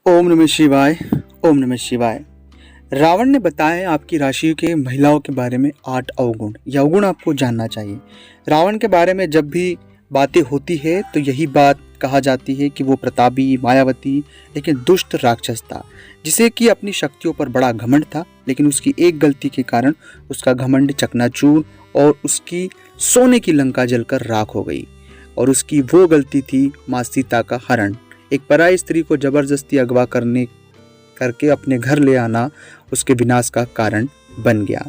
ओम नमः शिवाय। ओम नमः शिवाय। रावण ने बताया आपकी राशि के महिलाओं के बारे में 8 अवगुण। यह अवगुण आपको जानना चाहिए। रावण के बारे में जब भी बातें होती है तो यही बात कहा जाती है कि वो प्रतापी, मायावती लेकिन दुष्ट राक्षस था, जिसे कि अपनी शक्तियों पर बड़ा घमंड था। लेकिन उसकी एक गलती के कारण उसका घमंड चकनाचूर और उसकी सोने की लंका जलकर राख हो गई। और उसकी वो गलती थी माँ सीता का हरण। एक पराई स्त्री को जबरदस्ती अगवा करके अपने घर ले आना उसके विनाश का कारण बन गया।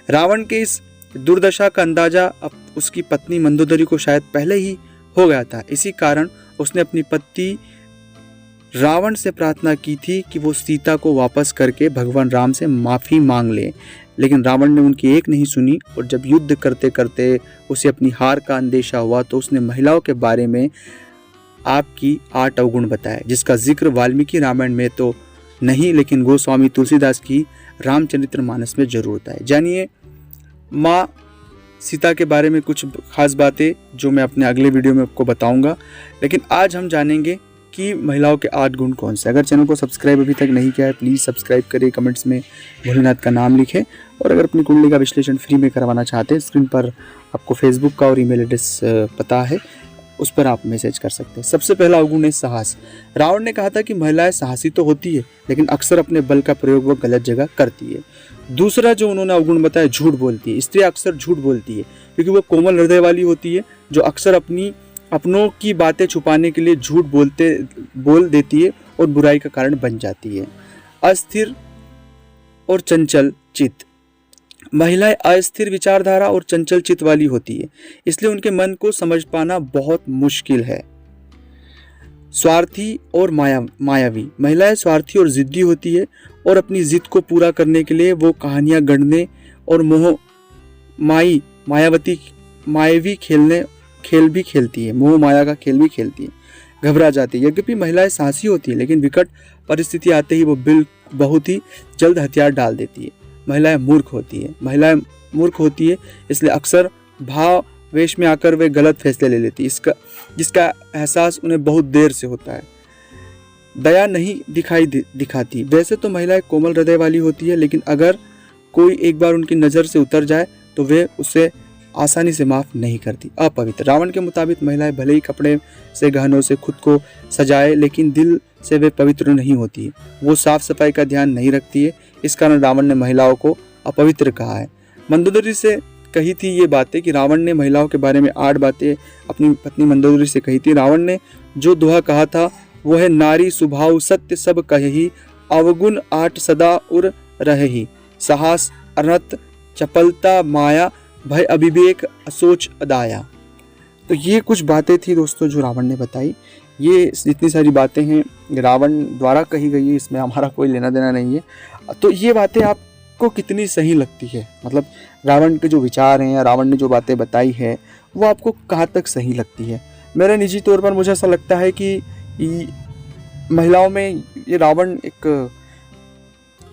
रावण के इस दुर्दशा का अंदाजा अब उसकी पत्नी मंदोदरी को शायद पहले ही हो गया था। इसी कारण उसने अपनी पति रावण से प्रार्थना की थी कि वो सीता को वापस करके भगवान राम से माफी मांग ले। लेकिन रावण ने उनकी एक नहीं सुनी और जब युद्ध करते करते उसे अपनी हार का अंदेशा हुआ तो उसने महिलाओं के बारे में आपकी 8 अवगुण बताए, जिसका जिक्र वाल्मीकि रामायण में तो नहीं लेकिन गोस्वामी तुलसीदास की रामचरितमानस में जरूर होता है। जानिए माँ सीता के बारे में कुछ खास बातें जो मैं अपने अगले वीडियो में आपको बताऊंगा। लेकिन आज हम जानेंगे कि महिलाओं के 8 गुण कौन से। अगर चैनल को सब्सक्राइब अभी तक नहीं किया है प्लीज़ सब्सक्राइब करें, कमेंट्स में भोलेनाथ का नाम लिखें। और अगर अपनी कुंडली का विश्लेषण फ्री में करवाना चाहते हैं स्क्रीन पर आपको फेसबुक का और ईमेल एड्रेस पता है, उस पर आप मैसेज कर सकते हैं। सबसे पहला अवगुण है साहस। रावण ने कहा था कि महिलाएं साहसी तो होती है लेकिन अक्सर अपने बल का प्रयोग वो गलत जगह करती है। दूसरा जो उन्होंने अवगुण बताया, झूठ बोलती है। स्त्री अक्सर झूठ बोलती है क्योंकि वो कोमल हृदय वाली होती है, जो अक्सर अपनों की बातें छुपाने के लिए झूठ बोल देती है और बुराई का कारण बन जाती है। अस्थिर और चंचल चित्त। महिलाएं अस्थिर विचारधारा और चंचल चित्त वाली होती है, इसलिए उनके मन को समझ पाना बहुत मुश्किल है। स्वार्थी और मायावी। महिलाएं स्वार्थी और जिद्दी होती है और अपनी जिद को पूरा करने के लिए वो कहानियां गढ़ने और मायावी खेल भी खेलती है। मोह माया का खेल भी खेलती है। घबरा जाती है। यद्यपि महिलाएं साहसी होती है लेकिन विकट परिस्थिति आते ही वो बहुत ही जल्द हथियार डाल देती है। महिलाएं मूर्ख होती है इसलिए अक्सर भाव वेश में आकर वे गलत फैसले ले लेती है, जिसका एहसास उन्हें बहुत देर से होता है। दया नहीं दिखाती। वैसे तो महिलाएं कोमल हृदय वाली होती है लेकिन अगर कोई एक बार उनकी नज़र से उतर जाए तो वे उसे आसानी से माफ नहीं करती। अपवित्र। रावण के मुताबिक महिलाएं भले ही कपड़े से, गहनों से खुद को सजाए लेकिन दिल से वे पवित्र नहीं होती है। वो साफ सफाई का ध्यान नहीं रखती है। इस कारण रावण ने महिलाओं को अपवित्र कहा है। मंदोदरी से कही थी ये बातें कि रावण ने महिलाओं के बारे में 8 बातें अपनी पत्नी मंदोदरी से कही थी। रावण ने जो दोहा कहा था वो है, नारी स्वभाव सत्य सब कही, अवगुण 8 सदा उर रही। साहस, अनर्थ, चपलता, माया, भय, अविवेक, असोच, अदाया। तो ये कुछ बातें थी दोस्तों जो रावण ने बताई। ये जितनी सारी बातें हैं रावण द्वारा कही गई है, इसमें हमारा कोई लेना देना नहीं है। तो ये बातें आपको कितनी सही लगती है, मतलब रावण के जो विचार हैं या रावण ने जो बातें बताई है वो आपको कहाँ तक सही लगती है। मेरे निजी तौर पर मुझे ऐसा लगता है कि महिलाओं में ये रावण एक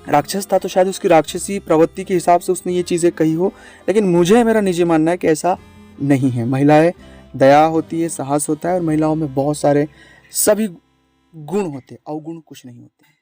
राक्षस था तो शायद उसकी राक्षसी प्रवृत्ति के हिसाब से उसने ये चीज़ें कही हो, लेकिन मेरा निजी मानना है कि ऐसा नहीं है। महिलाएं दया होती है, साहस होता है और महिलाओं में बहुत सारे सभी गुण होते हैं, अवगुण कुछ नहीं होते।